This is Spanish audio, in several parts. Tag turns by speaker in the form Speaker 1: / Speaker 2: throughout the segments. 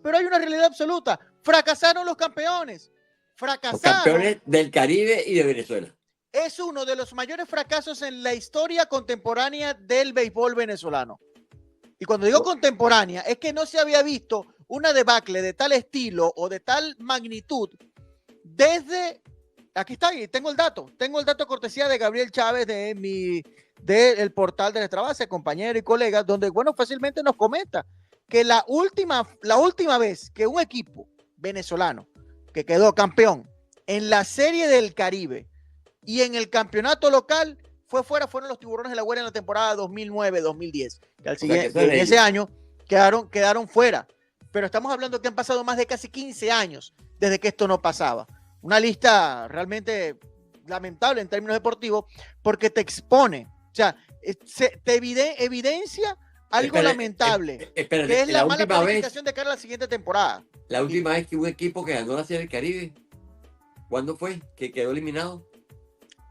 Speaker 1: pero hay una realidad absoluta. Fracasaron los campeones.
Speaker 2: Los
Speaker 1: Fracasaron.
Speaker 2: campeones del Caribe y de Venezuela.
Speaker 1: Es uno de los mayores fracasos en la historia contemporánea del béisbol venezolano. Y cuando digo contemporánea, es que no se había visto una debacle de tal estilo o de tal magnitud desde... Aquí está, tengo el dato cortesía de Gabriel Chávez del portal de nuestra base, compañero y colega, donde, bueno, fácilmente nos comenta que la última vez que un equipo venezolano que quedó campeón en la Serie del Caribe y en el campeonato local fueron los Tiburones de La Guaira en la temporada 2009-2010, que en ese año quedaron fuera. Pero estamos hablando que han pasado más de casi 15 años desde que esto no pasaba. Una lista realmente lamentable en términos deportivos, porque te expone, o sea, te evidencia algo lamentable, que es la mala planificación de cara a la siguiente temporada.
Speaker 2: La última vez que un equipo que ganó la Serie del Caribe, ¿cuándo fue? ¿Que quedó eliminado?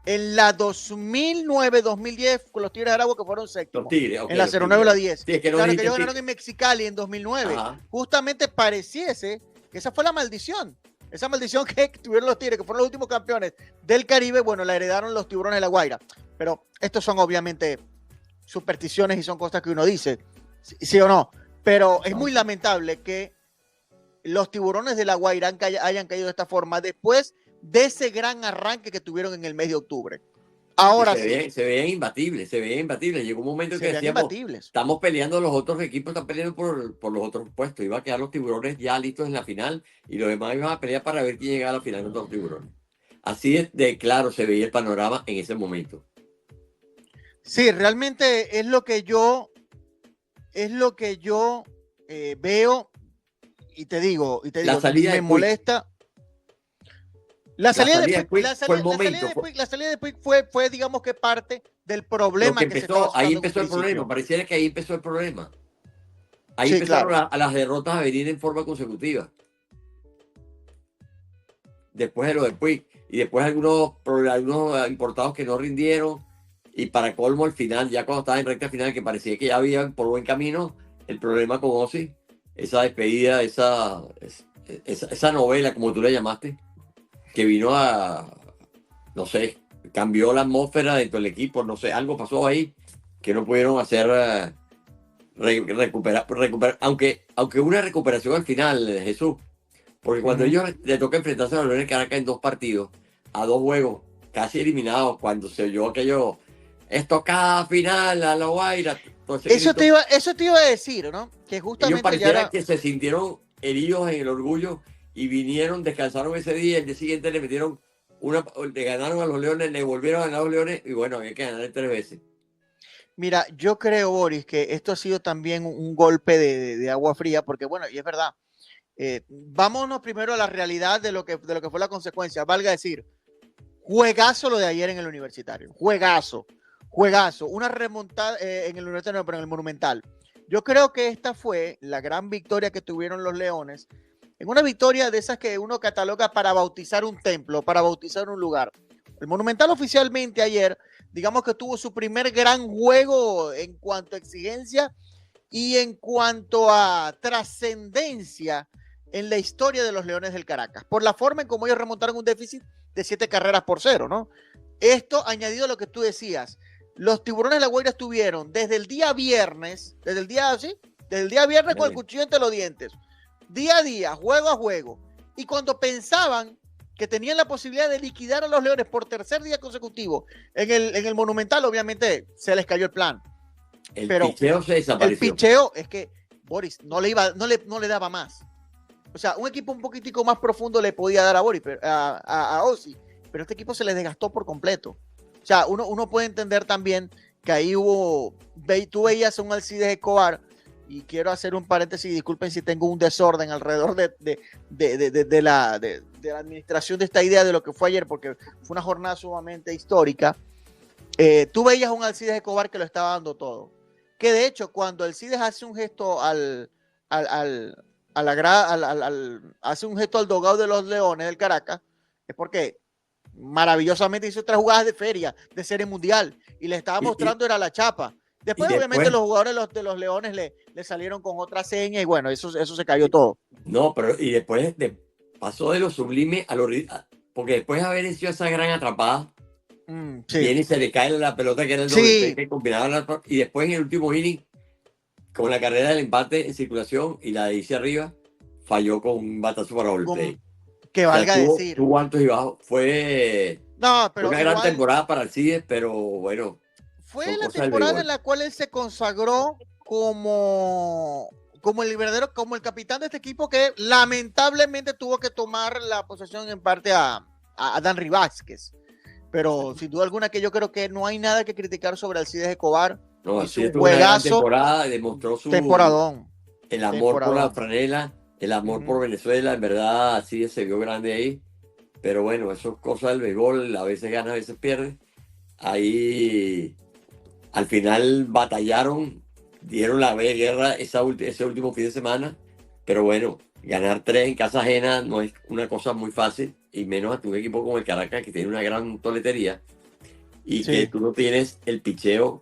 Speaker 1: En la 2009-2010 con los Tigres de Aragua, que fueron séptimos.
Speaker 2: Los Tigres, okay,
Speaker 1: en la 09 o la 10.
Speaker 2: Sí, es que no
Speaker 1: claro que ellos ganaron en Mexicali en 2009. Ajá. Justamente pareciese que esa fue la maldición. Esa maldición que tuvieron los Tigres, que fueron los últimos campeones del Caribe, bueno, la heredaron los Tiburones de La Guaira. Pero estos son obviamente supersticiones y son cosas que uno dice, sí o no. Pero es muy lamentable que los Tiburones de La Guaira hayan caído de esta forma después de ese gran arranque que tuvieron en el mes de octubre. Ahora
Speaker 2: se veían imbatibles. Llegó un momento que decíamos, estamos peleando, los otros equipos están peleando por los otros puestos. Iba a quedar los Tiburones ya listos en la final y los demás iban a pelear para ver quién llegaba a la final contra los Tiburones. Así de claro se veía el panorama en ese momento.
Speaker 1: Sí, realmente es lo que yo veo y te digo, me molesta. La salida de Puig fue, digamos que parte del problema que se estaba
Speaker 2: ahí empezó el problema. Pareciera que ahí empezó el problema. Ahí empezaron a las derrotas a venir en forma consecutiva. Después de lo de Puig. Y después algunos importados que no rindieron. Y para colmo, al final, ya cuando estaba en recta final, que parecía que ya habían por buen camino, el problema con Ozzy, esa despedida, esa novela, como tú le llamaste, que vino no sé, cambió la atmósfera dentro del equipo, no sé, algo pasó ahí que no pudieron hacer recuperar, aunque una recuperación al final, Jesús, porque cuando ellos le toca enfrentarse a los Leones de Caracas en 2 partidos, a 2 juegos, casi eliminados, cuando se oyó aquello, estocada final a La Guaira.
Speaker 1: Eso te iba a decir, ¿no? Que justamente
Speaker 2: ellos pareciera que se sintieron heridos en el orgullo y vinieron, descansaron ese día, el día siguiente le ganaron a los Leones, le volvieron a ganar a los Leones y bueno, había que ganar 3 veces.
Speaker 1: Mira, yo creo, Boris, que esto ha sido también un golpe de agua fría, porque bueno, y es verdad, vámonos primero a la realidad de lo que fue la consecuencia, valga decir, juegazo lo de ayer en el Universitario, juegazo, una remontada en el Universitario, pero en el Monumental. Yo creo que esta fue la gran victoria que tuvieron los Leones, en una victoria de esas que uno cataloga para bautizar un templo, para bautizar un lugar. El Monumental oficialmente ayer, digamos que tuvo su primer gran juego en cuanto a exigencia y en cuanto a trascendencia en la historia de los Leones del Caracas, por la forma en cómo ellos remontaron un déficit de 7-0, ¿no? Esto añadido a lo que tú decías, los Tiburones de La Guaira estuvieron desde el día viernes, con el cuchillo entre los dientes, día a día, juego a juego, y cuando pensaban que tenían la posibilidad de liquidar a los Leones por tercer día consecutivo en el Monumental, obviamente se les cayó el plan. Pero
Speaker 2: picheo se desapareció.
Speaker 1: El picheo es que Boris no le daba más. O sea, un equipo un poquitico más profundo le podía dar a Boris, a Ozzy, pero este equipo se les desgastó por completo. O sea, uno puede entender también que ahí tú veías a un Alcides Escobar, y quiero hacer un paréntesis, disculpen si tengo un desorden alrededor de la administración de esta idea de lo que fue ayer, porque fue una jornada sumamente histórica. Tú veías a un Alcides Escobar que lo estaba dando todo. Que de hecho, cuando Alcides hace un gesto hace un gesto al dogado de los Leones del Caracas, es porque maravillosamente hizo 3 jugadas de feria, de serie mundial, y le estaba mostrando era la chapa.
Speaker 2: Y
Speaker 1: Después, obviamente,
Speaker 2: después,
Speaker 1: los jugadores de los Leones le salieron con otra seña y bueno, eso se cayó todo.
Speaker 2: no, pero y después pasó de lo sublime a porque después de haber hecho esa gran atrapada,
Speaker 1: Sí.
Speaker 2: viene y se le cae la pelota que era el doble play
Speaker 1: Sí.
Speaker 2: que combinaba y después en el último inning, con la carrera del empate en circulación y la de irse arriba, falló con un batazo para doble play.
Speaker 1: Que
Speaker 2: O sea,
Speaker 1: valga decir.
Speaker 2: tuvo altos y bajos.
Speaker 1: No,
Speaker 2: Fue
Speaker 1: pero
Speaker 2: una gran
Speaker 1: igual
Speaker 2: temporada para Alcides, pero bueno,
Speaker 1: fue
Speaker 2: son
Speaker 1: la
Speaker 2: cosas del
Speaker 1: temporada en
Speaker 2: béisbol.
Speaker 1: la cual él se consagró como el verdadero, como el capitán de este equipo que lamentablemente tuvo que tomar la posesión en parte a Danry Vázquez. Pero sin duda alguna que yo creo que no hay nada que criticar sobre Alcides Escobar.
Speaker 2: No,
Speaker 1: Hizo
Speaker 2: Alcides
Speaker 1: un
Speaker 2: tuvo una gran
Speaker 1: juegazo,
Speaker 2: temporada, demostró
Speaker 1: temporadón,
Speaker 2: el amor por la
Speaker 1: temporadón.
Speaker 2: franela, el amor por Venezuela, en verdad, Alcides se vio grande ahí. Pero bueno, eso es cosa del béisbol, a veces gana, a veces pierde. Ahí al final batallaron, dieron la guerra ese último fin de semana, pero bueno, ganar 3 en casa ajena no es una cosa muy fácil, y menos ante un equipo como el Caracas que tiene una gran toletería y que tú no tienes el picheo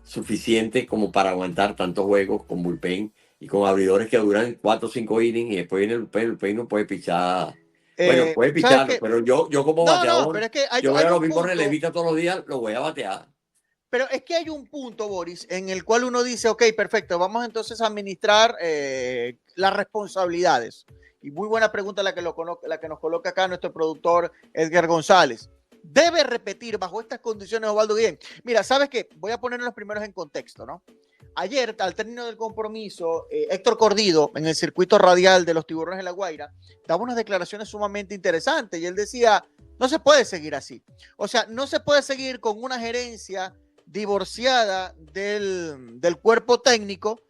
Speaker 2: suficiente como para aguantar tantos juegos con bullpen y con abridores que duran 4 o 5 innings y después viene el bullpen no puede pichar. Bueno, puede
Speaker 1: ¿Sabes
Speaker 2: picharlo,
Speaker 1: qué?
Speaker 2: pero yo como
Speaker 1: No,
Speaker 2: bateador,
Speaker 1: pero es que
Speaker 2: yo
Speaker 1: hay
Speaker 2: veo a los
Speaker 1: un
Speaker 2: mismos
Speaker 1: punto.
Speaker 2: relevistas todos los días, lo voy a batear.
Speaker 1: Pero es que hay un punto, Boris, en el cual uno dice, ok, perfecto, vamos entonces a administrar las responsabilidades. Y muy buena pregunta la que nos coloca acá nuestro productor Edgar González. ¿Debe repetir bajo estas condiciones Osvaldo Guillén? Mira, ¿sabes qué? Voy a ponernos los primeros en contexto, ¿no? Ayer, al término del compromiso, Héctor Cordido, en el circuito radial de los Tiburones de La Guaira, daba unas declaraciones sumamente interesantes y él decía, no se puede seguir así. O sea, no se puede seguir con una gerencia divorciada del cuerpo técnico,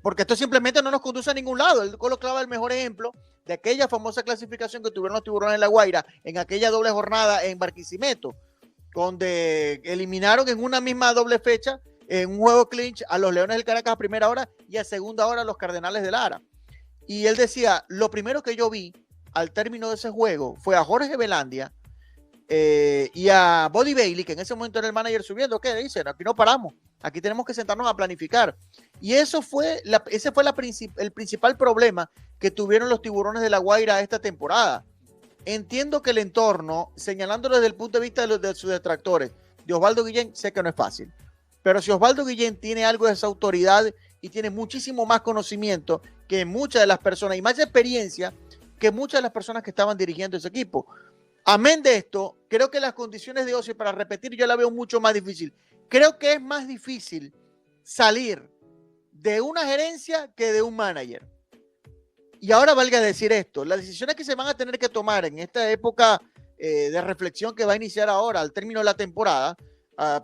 Speaker 1: porque esto simplemente no nos conduce a ningún lado. Él colocaba el mejor ejemplo de aquella famosa clasificación que tuvieron los Tiburones de La Guaira en aquella doble jornada en Barquisimeto, donde eliminaron en una misma doble fecha, en un juego clinch, a los Leones del Caracas a primera hora y a segunda hora a los Cardenales de Lara. Y él decía, lo primero que yo vi al término de ese juego fue a Jorge Velandia, y a Buddy Bailey, que en ese momento era el manager subiendo, ¿qué dicen? Aquí no paramos, aquí tenemos que sentarnos a planificar. Y ese fue el principal problema que tuvieron los Tiburones de La Guaira esta temporada. Entiendo que el entorno, señalándolo desde el punto de vista de sus detractores, de Osvaldo Guillén, sé que no es fácil. Pero si Osvaldo Guillén tiene algo de esa autoridad y tiene muchísimo más conocimiento que muchas de las personas y más experiencia que muchas de las personas que estaban dirigiendo ese equipo. Amén de esto, creo que las condiciones de Ozzy, para repetir, yo la veo mucho más difícil. Creo que es más difícil salir de una gerencia que de un manager. Y ahora valga decir esto, las decisiones que se van a tener que tomar en esta época de reflexión que va a iniciar ahora al término de la temporada,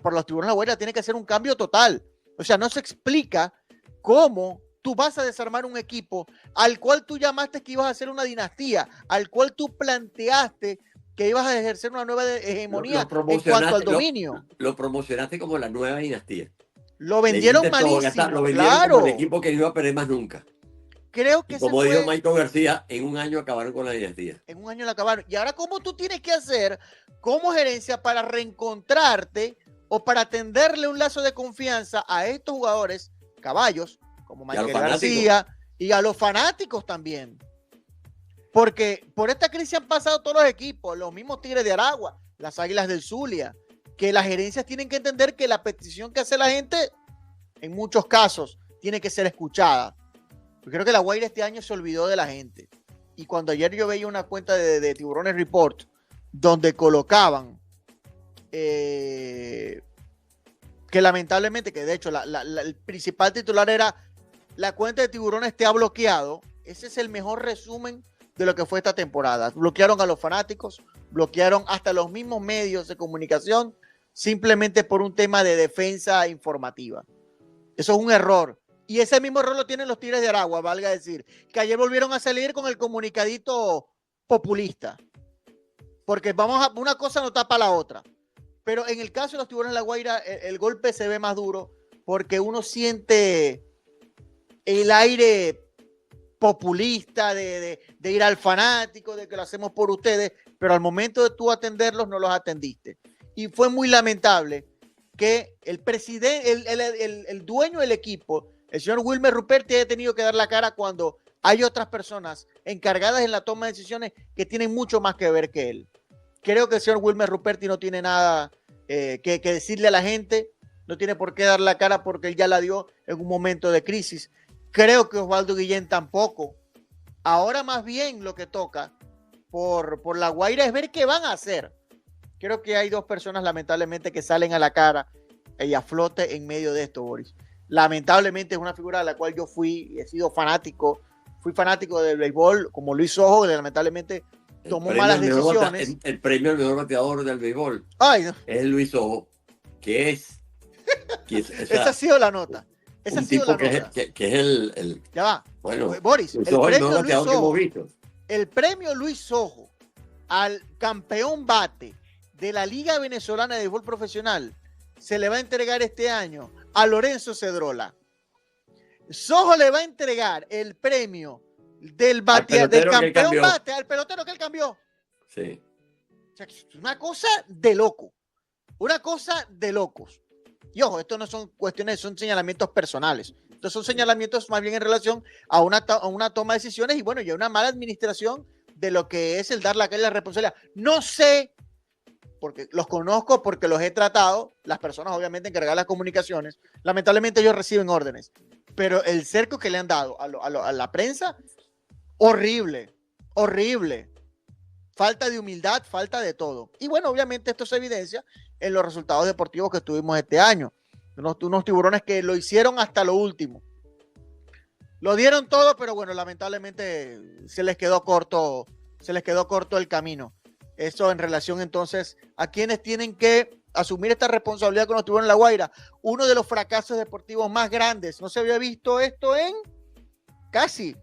Speaker 1: por los Tiburones de La Guaira, tiene que hacer un cambio total. O sea, no se explica cómo tú vas a desarmar un equipo al cual tú llamaste que ibas a hacer una dinastía, al cual tú planteaste que ibas a ejercer una nueva hegemonía en cuanto al dominio.
Speaker 2: Lo promocionaste como la nueva dinastía.
Speaker 1: Lo
Speaker 2: Le
Speaker 1: vendieron
Speaker 2: dijiste todo, lo
Speaker 1: malísimo,
Speaker 2: vendieron como el
Speaker 1: claro.
Speaker 2: equipo que no iba a perder más nunca.
Speaker 1: Creo que
Speaker 2: Y
Speaker 1: ese
Speaker 2: como dijo
Speaker 1: fue,
Speaker 2: Michael García, en un año acabaron con la dinastía.
Speaker 1: en un año la acabaron. Y ahora, ¿cómo tú tienes que hacer como gerencia para reencontrarte o para tenderle un lazo de confianza a estos jugadores, caballos, como Michael García, y a los fanáticos también? Porque por esta crisis han pasado todos los equipos, los mismos Tigres de Aragua, las Águilas del Zulia, que las gerencias tienen que entender que la petición que hace la gente, en muchos casos, tiene que ser escuchada. Yo creo que la Guaira este año se olvidó de la gente. Y cuando ayer yo veía una cuenta de Tiburones Report, donde colocaban que lamentablemente, que de hecho el principal titular era la cuenta de Tiburones te ha bloqueado, ese es el mejor resumen de lo que fue esta temporada. Bloquearon a los fanáticos, bloquearon hasta los mismos medios de comunicación, simplemente por un tema de defensa informativa. Eso es un error. Y ese mismo error lo tienen los Tigres de Aragua, valga decir, que ayer volvieron a salir con el comunicadito populista. Porque una cosa no tapa la otra. Pero en el caso de los Tiburones de La Guaira, el golpe se ve más duro porque uno siente el aire populista de ir al fanático, de que lo hacemos por ustedes, pero al momento de tú atenderlos no los atendiste. Y fue muy lamentable que el presidente, el dueño del equipo, el señor Wilmer Ruperti, haya tenido que dar la cara cuando hay otras personas encargadas en la toma de decisiones que tienen mucho más que ver que él. Creo que el señor Wilmer Ruperti no tiene nada que decirle a la gente, no tiene por qué dar la cara porque él ya la dio en un momento de crisis. Creo que Osvaldo Guillén tampoco. Ahora más bien lo que toca por La Guaira es ver qué van a hacer. Creo que hay dos personas lamentablemente que salen a la cara y a flote en medio de esto, Boris. Lamentablemente es una figura de la cual yo fui, he sido fanático, fui fanático del béisbol, como Luis Ojo, que lamentablemente tomó malas decisiones.
Speaker 2: El premio al mejor bateador del béisbol
Speaker 1: Ay, no.
Speaker 2: es Luis Ojo, que es
Speaker 1: esa ha sido la nota. Esa
Speaker 2: un
Speaker 1: ha sido
Speaker 2: tipo
Speaker 1: la nota.
Speaker 2: Que es el
Speaker 1: ya va.
Speaker 2: Bueno,
Speaker 1: Boris,
Speaker 2: el premio Luis Ojo,
Speaker 1: el premio Luis Ojo al campeón bate de la Liga Venezolana de Béisbol Profesional se le va a entregar este año a Lorenzo Cedrola. Sojo le va a entregar el premio del campeón bate al pelotero que él cambió.
Speaker 2: Sí.
Speaker 1: O sea, una cosa de loco. Una cosa de locos. Y ojo, esto no son cuestiones, son señalamientos personales. Estos son señalamientos más bien en relación a una toma de decisiones y bueno, y a una mala administración de lo que es el dar la responsabilidad. No sé, porque los conozco, porque los he tratado, las personas obviamente encargadas de las comunicaciones, lamentablemente ellos reciben órdenes, pero el cerco que le han dado a la prensa, horrible, horrible. Falta de humildad, falta de todo. Y bueno, obviamente esto se evidencia en los resultados deportivos que tuvimos este año. Unos tiburones que lo hicieron hasta lo último. Lo dieron todo, pero bueno, lamentablemente se les quedó corto el camino. Eso en relación entonces a quienes tienen que asumir esta responsabilidad con los tiburones de La Guaira. Uno de los fracasos deportivos más grandes. No se había visto esto en casi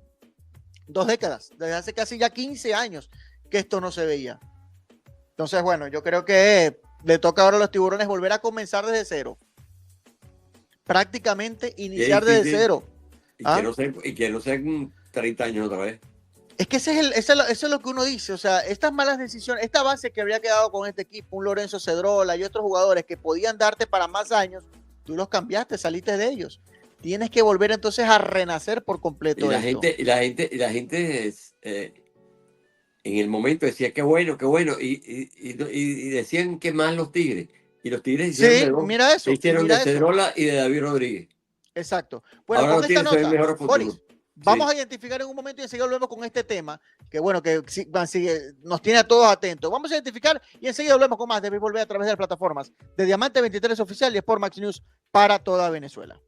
Speaker 1: 2 décadas, desde hace casi ya 15 años que esto no se veía. Entonces, bueno, yo creo que le toca ahora a los tiburones volver a comenzar desde cero. Prácticamente iniciar desde cero.
Speaker 2: Y que no sean 30 años otra vez.
Speaker 1: Es que eso es lo que uno dice. O sea, estas malas decisiones, esta base que había quedado con este equipo, un Lorenzo Cedrola y otros jugadores que podían darte para más años, tú los cambiaste, saliste de ellos. Tienes que volver entonces a renacer por completo.
Speaker 2: Y la gente en el momento decía qué bueno, y decían que más los Tigres. Y los Tigres hicieron
Speaker 1: mira eso.
Speaker 2: Hicieron de Cedrola y de David Rodríguez.
Speaker 1: Exacto. Bueno,
Speaker 2: ahora
Speaker 1: con esta nota,
Speaker 2: Boris,
Speaker 1: vamos a identificar en un momento y enseguida volvemos con este tema, que bueno, que nos tiene a todos atentos. Vamos a identificar y enseguida volvemos con más de Béisbol B a través de las plataformas de Diamante 23 Oficial y Sport Max News para toda Venezuela.